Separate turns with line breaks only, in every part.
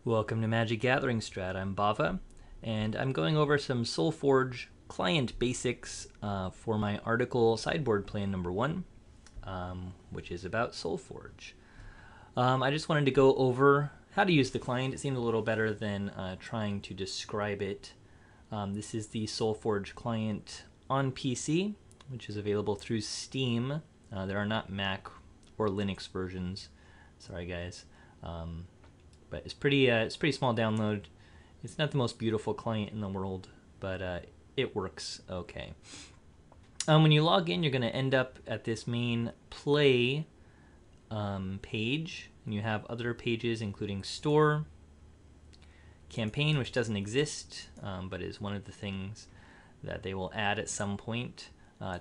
Welcome to Magic Gathering Strat. I'm Bava, and I'm going over some Solforge client basics for my article Sideboard Plan number 1, which is about Solforge. I just wanted to go over how to use the client. It seemed a little better than trying to describe it. This is the Solforge client on PC, which is available through Steam. There are not Mac or Linux versions. Sorry, guys. But it's pretty small download. It's not the most beautiful client in the world, but it works okay. When you log in, you're going to end up at this main play page, and you have other pages including store, campaign, which doesn't exist, but is one of the things that they will add at some point.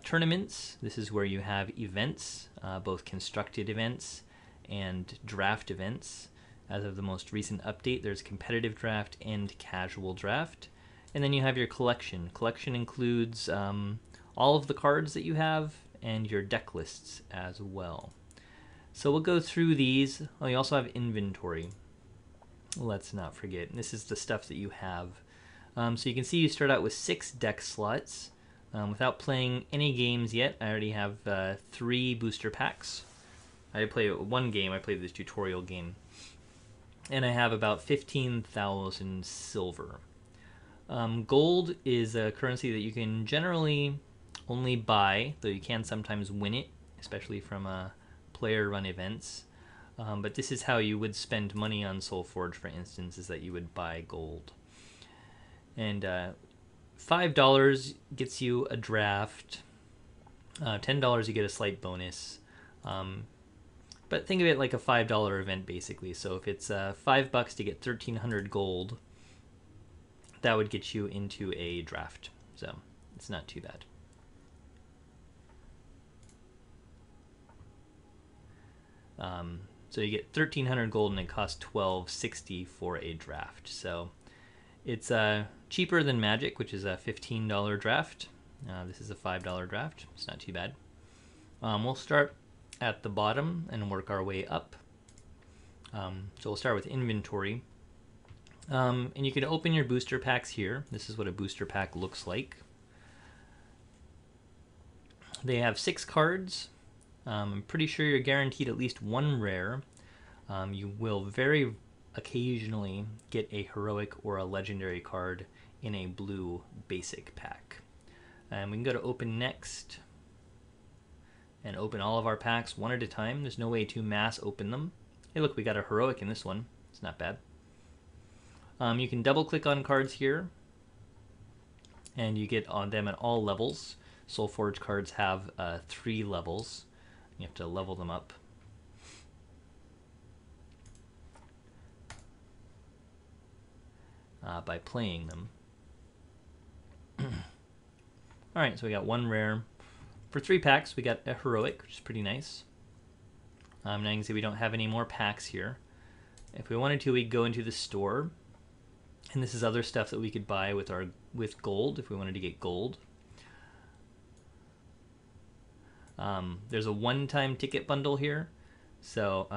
Tournaments, this is where you have events, both constructed events and draft events. As of the most recent update, there's competitive draft and casual draft. And then you have your collection. Collection includes all of the cards that you have and your deck lists as well. So we'll go through these. Oh, you also have inventory. Let's not forget. This is the stuff that you have. So you can see you start out with 6 deck slots. Without playing any games yet, I already have 3 booster packs. I play one game. I played this tutorial game. And I have about 15,000 silver. Gold is a currency that you can generally only buy, though you can sometimes win it, especially from player-run events. But this is how you would spend money on Solforge, for instance, is that you would buy gold. And $5 gets you a draft. $10 you get a slight bonus. But think of it like a $5 event, basically. So if it's $5 to get 1,300 gold, that would get you into a draft. So it's not too bad. So you get 1,300 gold, and it costs $12.60 for a draft. So it's cheaper than Magic, which is a $15 draft. This is a $5 draft. It's not too bad. We'll start at the bottom and work our way up. So we'll start with inventory. And you can open your booster packs here. This is what a booster pack looks like. They have 6 cards. I'm pretty sure you're guaranteed at least 1 rare. You will very occasionally get a heroic or a legendary card in a blue basic pack. And we can go to open next and open all of our packs one at a time. There's no way to mass open them. Hey, look, we got a heroic in this one. It's not bad. You can double click on cards here, and you get on them at all levels. Solforge cards have 3 levels. You have to level them up. By playing them. Alright, so we got 1 rare. For 3 packs, we got a heroic, which is pretty nice. Now you can see we don't have any more packs here. If we wanted to, we'd go into the store. And this is other stuff that we could buy with gold, if we wanted to get gold. There's a one-time ticket bundle here. So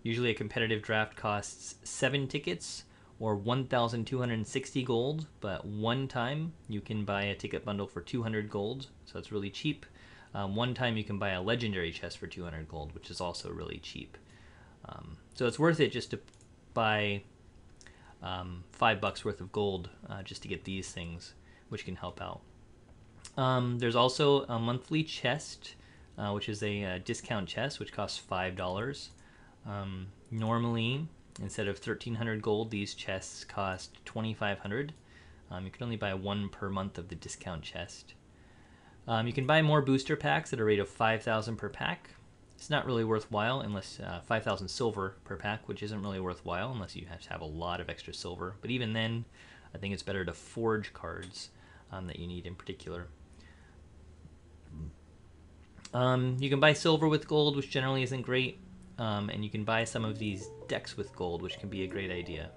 usually a competitive draft costs 7 tickets or 1,260 gold, but one time you can buy a ticket bundle for 200 gold, so it's really cheap. One time you can buy a legendary chest for 200 gold, which is also really cheap. So it's worth it just to buy $5 worth of gold just to get these things, which can help out. There's also a monthly chest, which is a discount chest, which costs $5. Normally, instead of 1,300 gold, these chests cost 2,500. You can only buy 1 per month of the discount chest. You can buy more booster packs at a rate of 5,000 per pack. It's not really worthwhile unless 5,000 silver per pack, which isn't really worthwhile unless you have to have a lot of extra silver. But even then, I think it's better to forge cards that you need in particular. You can buy silver with gold, which generally isn't great. And you can buy some of these decks with gold, which can be a great idea.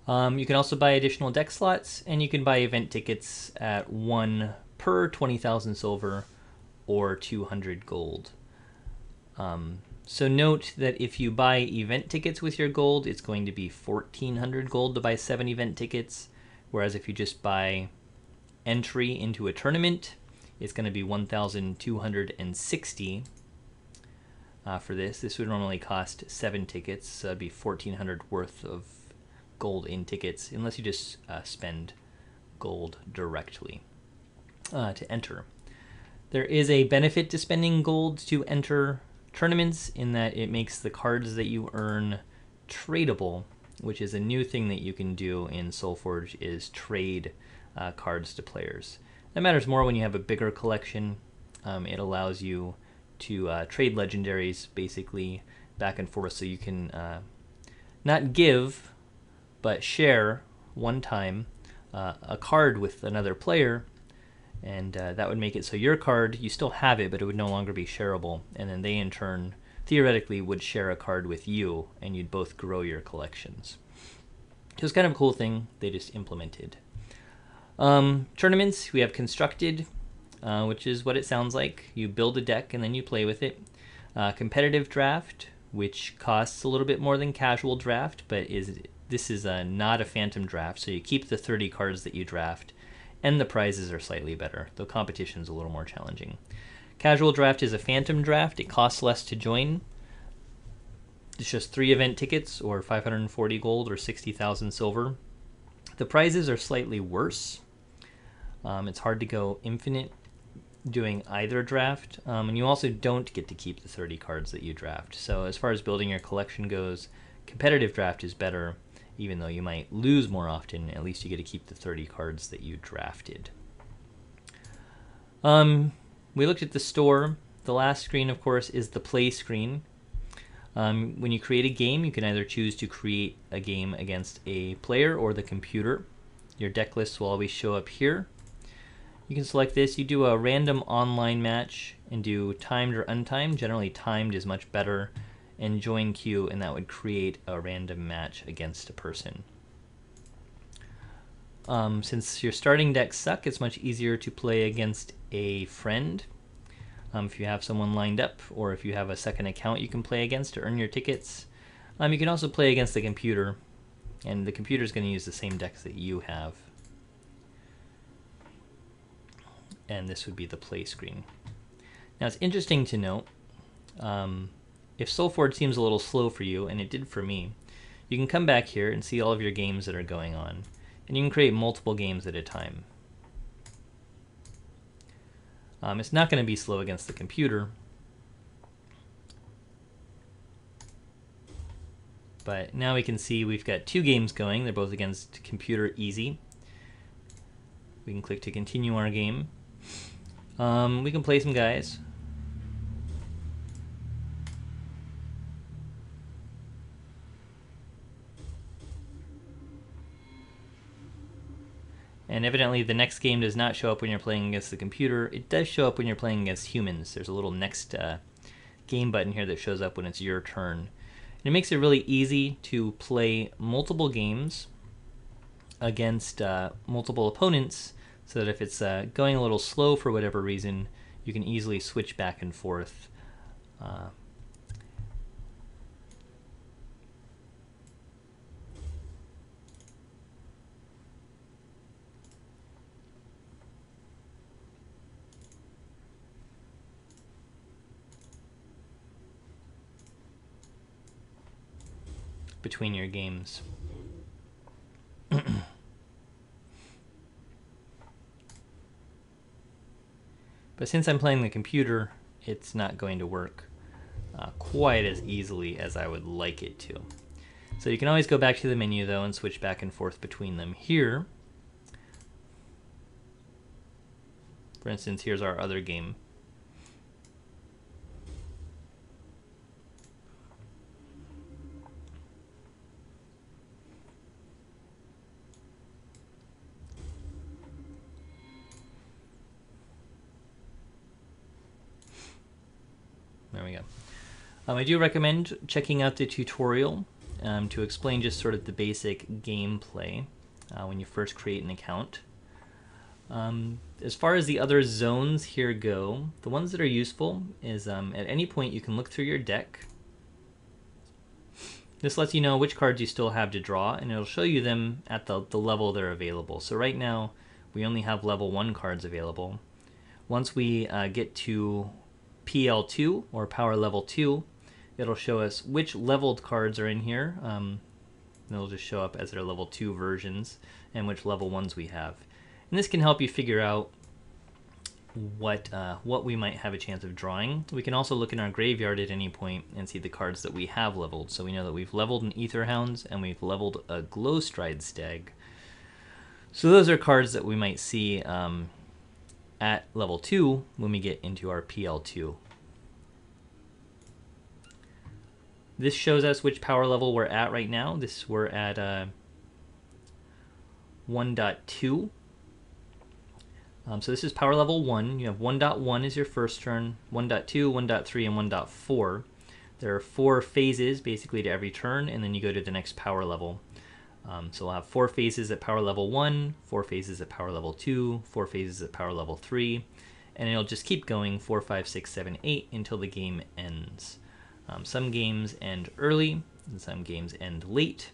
You can also buy additional deck slots, and you can buy event tickets at 1 per 20,000 silver or 200 gold. So note that if you buy event tickets with your gold, it's going to be 1,400 gold to buy 7 event tickets, whereas if you just buy entry into a tournament, it's going to be 1,260 for this. This would normally cost 7 tickets, so it'd be 1,400 worth of gold in tickets, unless you just spend gold directly to enter. There is a benefit to spending gold to enter tournaments in that it makes the cards that you earn tradable, which is a new thing that you can do in Solforge, is trade cards to players. That matters more when you have a bigger collection. It allows you to trade legendaries basically back and forth, so you can not give but share one time a card with another player, and that would make it so your card, you still have it, but it would no longer be shareable, and then they in turn theoretically would share a card with you, and you'd both grow your collections. So it's kind of a cool thing they just implemented. Tournaments, we have constructed, which is what it sounds like. You build a deck and then you play with it. Competitive draft, which costs a little bit more than casual draft, but this is not a phantom draft, so you keep the 30 cards that you draft, and the prizes are slightly better, though competition's a little more challenging. Casual draft is a phantom draft. It costs less to join. It's just 3 event tickets, or 540 gold, or 60,000 silver. The prizes are slightly worse. It's hard to go infinite doing either draft, and you also don't get to keep the 30 cards that you draft. So as far as building your collection goes, competitive draft is better. Even though you might lose more often, at least you get to keep the 30 cards that you drafted. We looked at the store. The last screen, of course, is the play screen. When you create a game, you can either choose to create a game against a player or the computer. Your deck lists will always show up here. You can select this. You do a random online match and do timed or untimed. Generally, timed is much better. And join queue, and that would create a random match against a person. Since your starting decks suck, it's much easier to play against a friend. If you have someone lined up, or if you have a second account you can play against to earn your tickets. You can also play against the computer, and the computer is going to use the same decks that you have. And this would be the play screen. Now it's interesting to note, if Solforge seems a little slow for you, and it did for me, you can come back here and see all of your games that are going on, and you can create multiple games at a time. It's not going to be slow against the computer, but now we can see we've got 2 games going. They're both against computer easy. We can click to continue our game. We can play some guys. And evidently the next game does not show up when you're playing against the computer. It does show up when you're playing against humans. There's a little next game button here that shows up when it's your turn. And it makes it really easy to play multiple games against multiple opponents, so that if it's going a little slow for whatever reason, you can easily switch back and forth. Between your games. But since I'm playing the computer, it's not going to work quite as easily as I would like it to. So you can always go back to the menu though and switch back and forth between them here. For instance, here's our other game. There we go. I do recommend checking out the tutorial to explain just sort of the basic gameplay when you first create an account. As far as the other zones here go, the ones that are useful is at any point you can look through your deck This lets you know which cards you still have to draw, and it'll show you them at the level they're available. So right now, we only have level 1 cards available. Once we get to PL2, or Power Level 2, it'll show us which leveled cards are in here. They'll just show up as their level 2 versions, and which level 1s we have. And this can help you figure out what we might have a chance of drawing. We can also look in our graveyard at any point and see the cards that we have leveled. So we know that we've leveled an Aetherhounds and we've leveled a Glowstride Stag. So those are cards that we might see at level 2 when we get into our PL2. This shows us which power level we're at right now. We're at 1.2. So this is power level 1. You have 1.1 is your first turn, 1.2, 1.3, and 1.4. There are 4 phases basically to every turn, and then you go to the next power level. So we'll have 4 phases at power level 1, 4 phases at power level 2, 4 phases at power level 3, and it'll just keep going 4, 5, 6, 7, 8 until the game ends. Some games end early, and some games end late.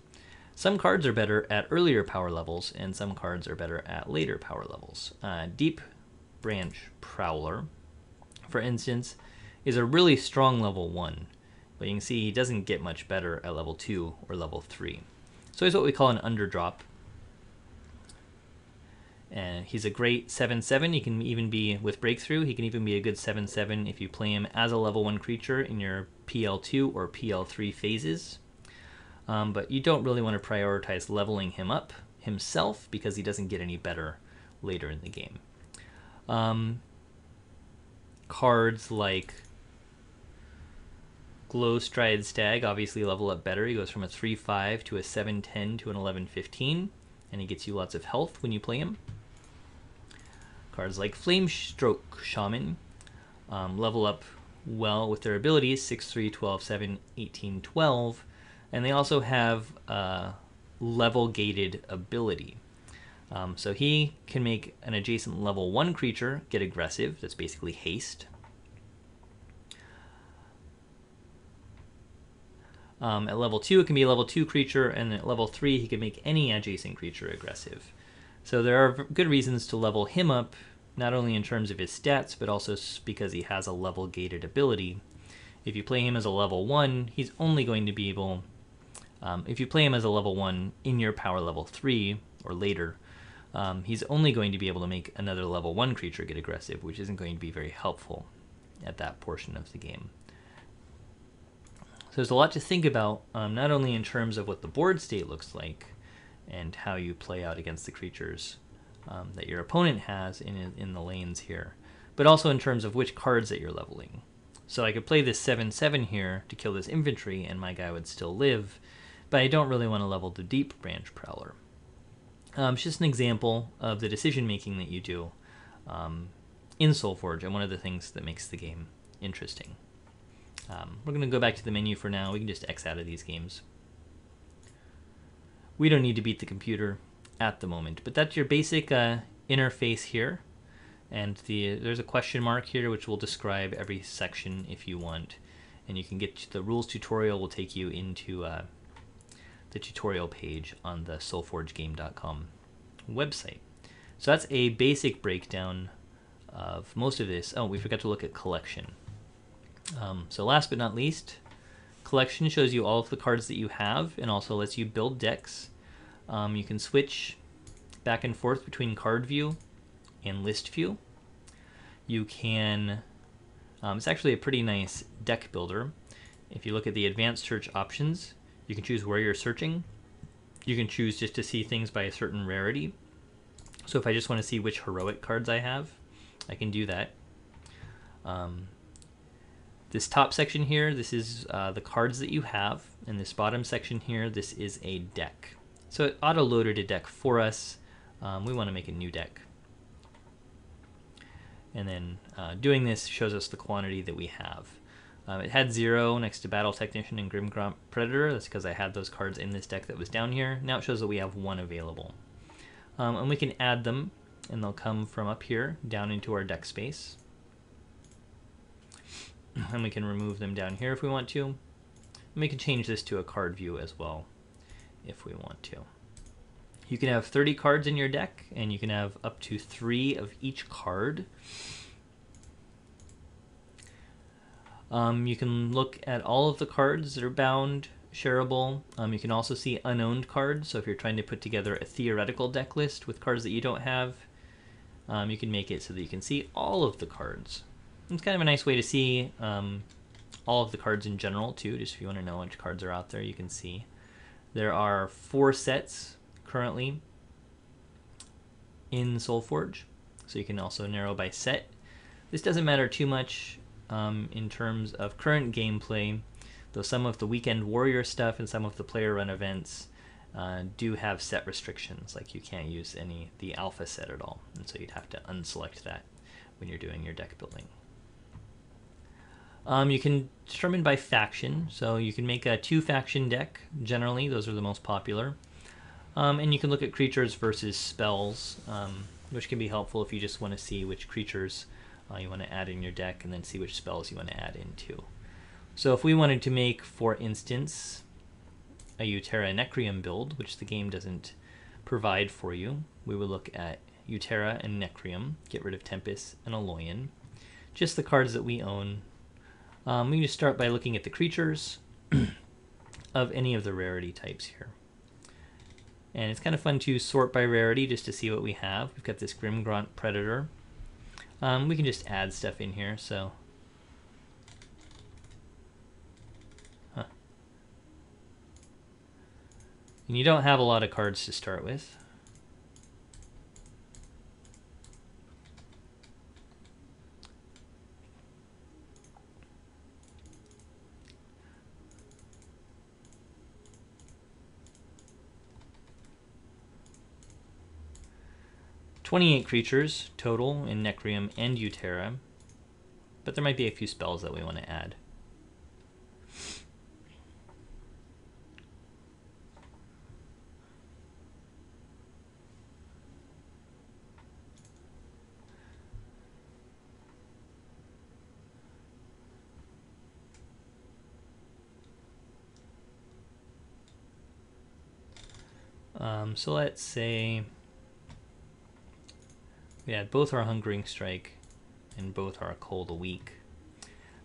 Some cards are better at earlier power levels, and some cards are better at later power levels. Deep Branch Prowler, for instance, is a really strong level 1, but you can see he doesn't get much better at level 2 or level 3. So he's what we call an underdrop. And he's a great 7/7. He can even be, with Breakthrough, he can even be a good 7/7 if you play him as a level 1 creature in your PL2 or PL3 phases. But you don't really want to prioritize leveling him up himself because he doesn't get any better later in the game. Cards like Glowstride Stag obviously level up better. He goes from a 3/5 to a 7/10 to an 11/15, and he gets you lots of health when you play him. Cards like Flamestroke Shaman level up well with their abilities 6/3, 12/7, 18, 12, and they also have level gated ability. So he can make an adjacent level 1 creature get aggressive. That's basically haste. At level 2, it can be a level 2 creature, and at level 3, he can make any adjacent creature aggressive. So there are good reasons to level him up, not only in terms of his stats, but also because he has a level gated ability. If you play him as a level 1, he's only going to be able... if you play him as a level 1 in your power level 3 or later, he's only going to be able to make another level 1 creature get aggressive, which isn't going to be very helpful at that portion of the game. So there's a lot to think about, not only in terms of what the board state looks like and how you play out against the creatures that your opponent has in the lanes here, but also in terms of which cards that you're leveling. So I could play this 7/7 here to kill this infantry and my guy would still live, but I don't really want to level the Deep Branch Prowler. It's just an example of the decision making that you do in Solforge, and one of the things that makes the game interesting. We're going to go back to the menu for now. We can just X out of these games. We don't need to beat the computer at the moment, but that's your basic interface here. And there's a question mark here which will describe every section if you want. And you can get to the rules tutorial will take you into the tutorial page on the solforgegame.com website. So that's a basic breakdown of most of this. Oh, we forgot to look at collection. So last but not least, collection shows you all of the cards that you have and also lets you build decks. You can switch back and forth between card view and list view. You can, it's actually a pretty nice deck builder. If you look at the advanced search options, you can choose where you're searching. You can choose just to see things by a certain rarity. So if I just want to see which heroic cards I have, I can do that. This top section here, this is the cards that you have, and this bottom section here, this is a deck. So it auto-loaded a deck for us. We want to make a new deck. And then doing this shows us the quantity that we have. It had 0 next to Battle Technician and Grimgromp Predator. That's because I had those cards in this deck that was down here. Now it shows that we have 1 available. And we can add them, and they'll come from up here down into our deck space. And we can remove them down here if we want to. We can change this to a card view as well if we want to. You can have 30 cards in your deck, and you can have up to 3 of each card. You can look at all of the cards that are bound, shareable. You can also see unowned cards, so if you're trying to put together a theoretical deck list with cards that you don't have, you can make it so that you can see all of the cards. It's kind of a nice way to see all of the cards in general too, just if you want to know which cards are out there, you can see. There are 4 sets currently in Solforge, so you can also narrow by set. This doesn't matter too much in terms of current gameplay, though some of the Weekend Warrior stuff and some of the player run events do have set restrictions, like you can't use the alpha set at all, and so you'd have to unselect that when you're doing your deck building. You can determine by faction, so you can make a 2-faction deck. Generally, those are the most popular. And you can look at creatures versus spells, which can be helpful if you just want to see which creatures you want to add in your deck, and then see which spells you want to add into. So if we wanted to make, for instance, a Utera Necrium build, which the game doesn't provide for you, we would look at Utera and Necrium, get rid of Tempest and Aloyan, just the cards that we own. We can just start by looking at the creatures of any of the rarity types here. And it's kind of fun to sort by rarity just to see what we have. We've got this Grimgrant Predator. We can just add stuff in here, so... And you don't have a lot of cards to start with. "28 creatures total in Necrium and Utera, but there might be a few spells that we want to add. So let's say we add both our Hungering Strike and both our Cold a Week.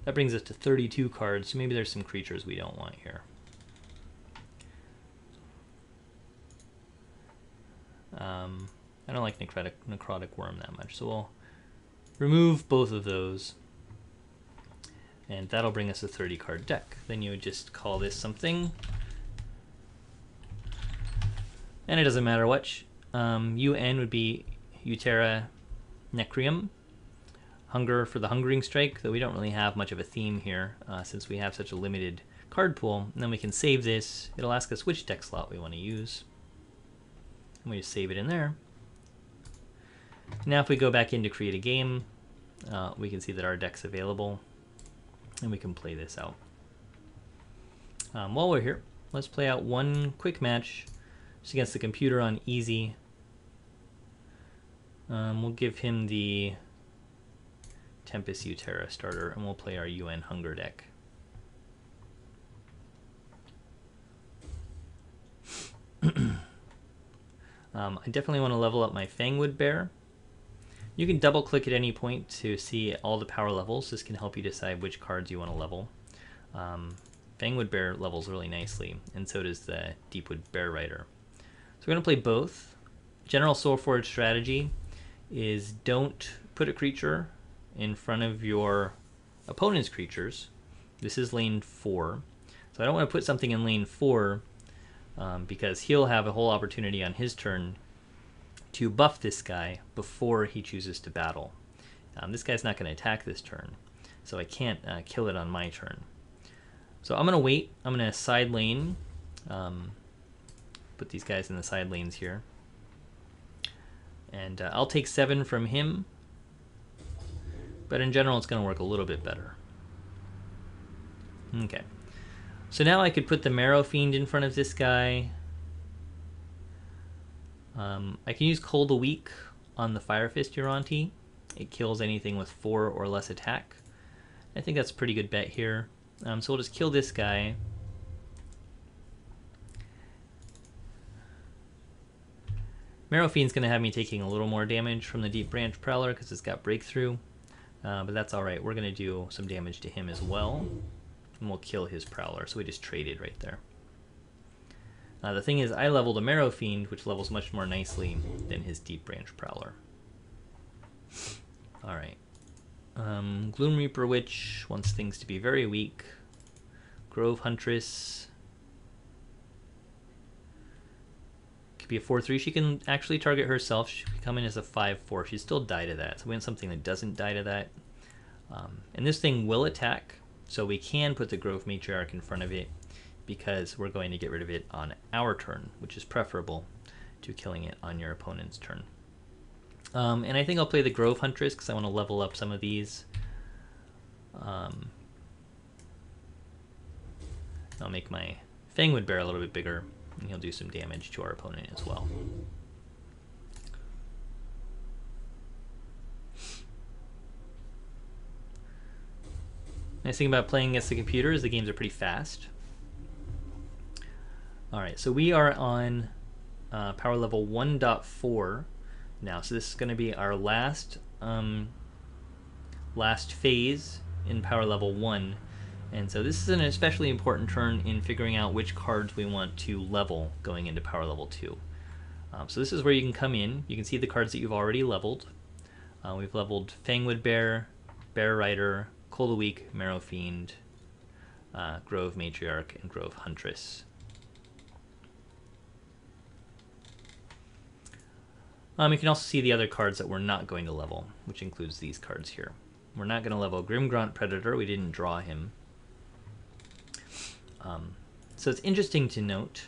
That brings us to 32 cards, so maybe there's some creatures we don't want here. I don't like Necrotic Worm that much, so we'll remove both of those, and that'll bring us a 30-card deck. Then you would just call this something, and it doesn't matter which. UN would be Utera Necrium. Hunger for the Hungering Strike, though we don't really have much of a theme here since we have such a limited card pool. And then we can save this. It'll ask us which deck slot we want to use. And we just save it in there. Now if we go back in to create a game, we can see that our deck's available, and we can play this out. While we're here, let's play out one quick match just against the computer on easy. We'll give him the Tempest Utera starter, and we'll play our UN Hunger deck. I definitely want to level up my Fangwood Bear. You can double click at any point to see all the power levels. This can help you decide which cards you want to level. Fangwood Bear levels really nicely, and so does the Deepwood Bear Rider. So we're going to play both. General Solforge strategy is don't put a creature in front of your opponent's creatures. This is lane 4. So I don't want to put something in lane 4 because he'll have a whole opportunity on his turn to buff this guy before he chooses to battle. This guy's not going to attack this turn, so I can't kill it on my turn. So I'm going to wait. I'm going to side lane. Put these guys in the side lanes here. And I'll take 7 from him, but in general it's going to work a little bit better. Okay, so now I could put the Marrow Fiend in front of this guy. I can use Cold a Week on the Fire Fist Uranti. It kills anything with 4 or less attack. I think that's a pretty good bet here. So we'll just kill this guy, Marrow Fiend's going to have me taking a little more damage from the Deep Branch Prowler because it's got Breakthrough. But that's alright. We're going to do some damage to him as well. And we'll kill his Prowler. So we just traded right there. The thing is, I leveled a Marrow Fiend, which levels much more nicely than his Deep Branch Prowler. Alright. Gloom Reaper Witch wants things to be very weak. Grove Huntress could be a 4/3. She can actually target herself. She could come in as a 5/4. She'd still die to that. So we want something that doesn't die to that. And this thing will attack, so we can put the Grove Matriarch in front of it because we're going to get rid of it on our turn, which is preferable to killing it on your opponent's turn. And I think I'll play the Grove Huntress because I want to level up some of these. I'll make my Fangwood Bear a little bit bigger, and he'll do some damage to our opponent as well. Nice thing about playing against the computer is the games are pretty fast. Alright, so we are on power level 1.4 now, so this is going to be our last phase in power level 1, and so this is an especially important turn in figuring out which cards we want to level going into power level 2. So this is where you can come in. You can see the cards that you've already leveled. We've leveled Fangwood Bear, Bear Rider, Cold of the Weak, Marrow Fiend, Grove Matriarch, and Grove Huntress. You can also see the other cards that we're not going to level, which includes these cards here. We're not going to level Grimgraunt Predator. We didn't draw him. So it's interesting to note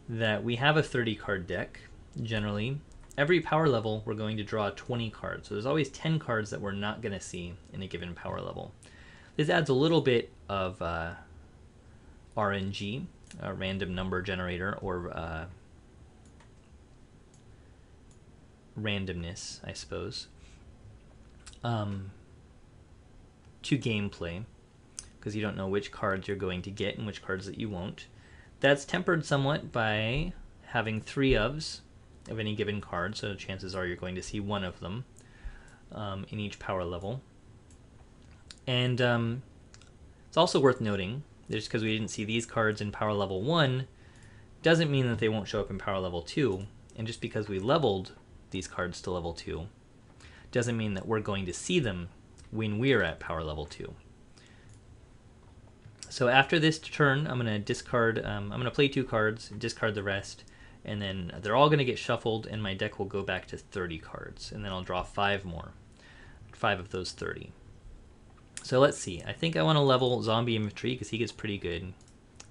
that we have a 30-card deck, generally. Every power level, we're going to draw 20 cards. So there's always 10 cards that we're not going to see in a given power level. This adds a little bit of RNG, a random number generator, or randomness, I suppose, to gameplay, because you don't know which cards you're going to get and which cards that you won't. That's tempered somewhat by having 3 ofs of any given card, so chances are you're going to see one of them in each power level. And it's also worth noting, just because we didn't see these cards in power level 1, doesn't mean that they won't show up in power level 2, and just because we leveled these cards to level 2 doesn't mean that we're going to see them when we're at power level 2. So after this turn, I'm going to discard, I'm going to play 2 cards, discard the rest, and then they're all going to get shuffled, and my deck will go back to 30 cards, and then I'll draw 5 more, 5 of those 30. So let's see, I think I want to level Zombie Infantry because he gets pretty good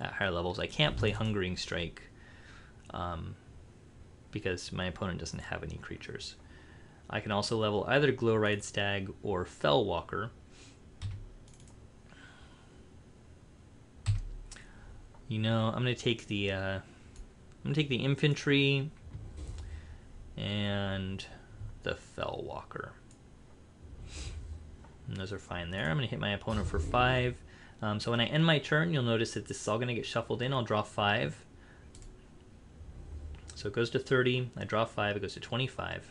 at higher levels. I can't play Hungering Strike because my opponent doesn't have any creatures. I can also level either Glowride Stag or Fellwalker. You know, I'm gonna take the infantry and the Fellwalker. And those are fine there. I'm gonna hit my opponent for 5. So when I end my turn, you'll notice that this is all gonna get shuffled in. I'll draw 5. So it goes to 30. I draw 5. It goes to 25.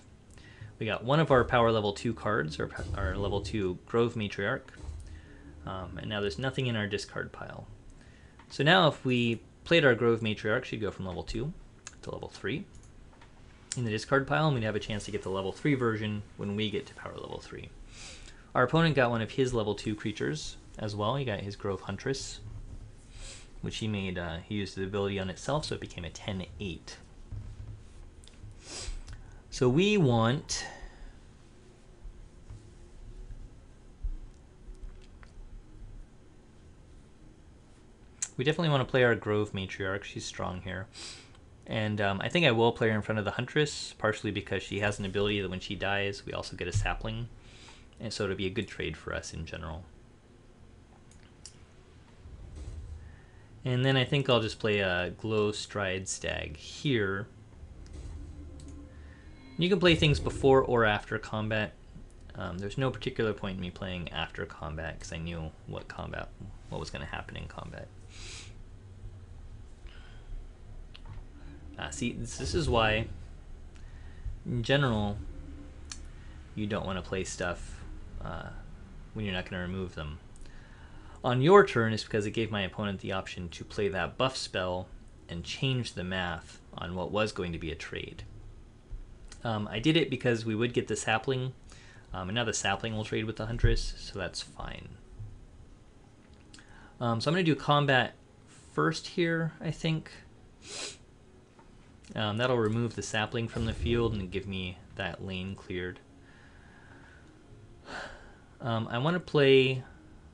We got one of our power level 2 cards, our level 2 Grove Matriarch. And now there's nothing in our discard pile. So now if we played our Grove Matriarch, she'd go from level 2 to level 3 in the discard pile, and we'd have a chance to get the level 3 version when we get to power level 3. Our opponent got one of his level 2 creatures as well. He got his Grove Huntress, which he made, he used the ability on itself, so it became a 10-8. So we want we definitely want to play our Grove Matriarch. She's strong here. And I think I will play her in front of the Huntress, partially because she has an ability that when she dies, we also get a sapling. And so it'll be a good trade for us in general. And then I think I'll just play a Glowstride Stag here. You can play things before or after combat. There's no particular point in me playing after combat because I knew what was going to happen in combat. See, this is why in general, you don't want to play stuff when you're not going to remove them. On your turn is because it gave my opponent the option to play that buff spell and change the math on what was going to be a trade. I did it because we would get the sapling, and now the sapling will trade with the Huntress, so that's fine. So I'm going to do combat first here, I think. That'll remove the sapling from the field and give me that lane cleared. I want to play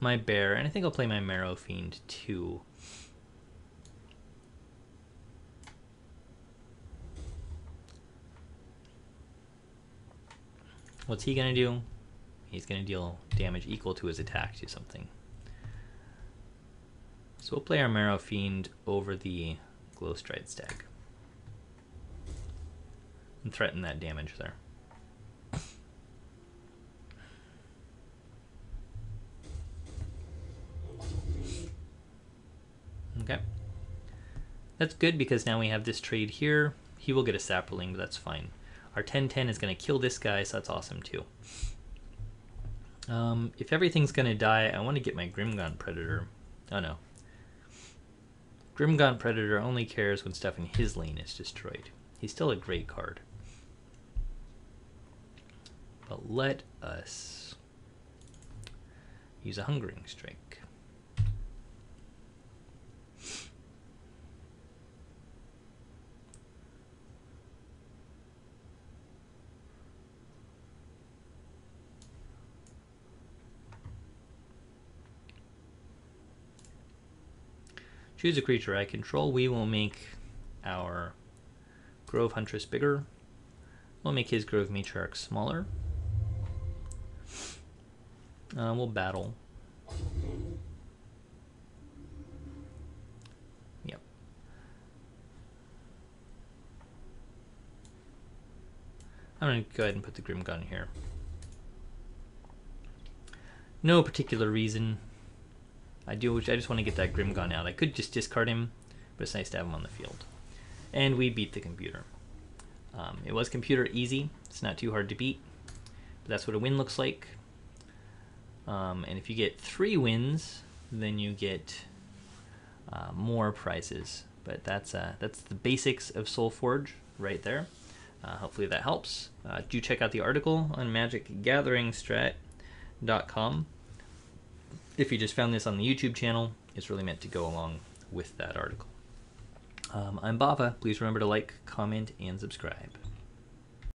my bear, and I think I'll play my Marrow Fiend too. What's he going to do? He's going to deal damage equal to his attack to something. So we'll play our Marrow Fiend over the Glowstride Stag and threaten that damage there. Okay. That's good because now we have this trade here. He will get a sapling, but that's fine. Our 10-10 is going to kill this guy, so that's awesome too. If everything's going to die, I want to get my Grimgaunt Predator. Oh no. Grimgaunt Predator only cares when stuff in his lane is destroyed. He's still a great card. But let us use a Hungering Strike. Choose a creature I control. We will make our Grove Huntress bigger. We'll make his Grove Matriarch smaller. We'll battle. Yep. I'm going to go ahead and put the Grimgun here. No particular reason. I just want to get that Grimgun out. I could just discard him, but it's nice to have him on the field. And we beat the computer. It was computer easy. It's not too hard to beat. But that's what a win looks like. And if you get 3 wins, then you get more prizes. But that's the basics of Solforge right there. Hopefully that helps. Do check out the article on magicgatheringstrat.com. If you just found this on the YouTube channel, it's really meant to go along with that article. I'm Bava. Please remember to like, comment, and subscribe.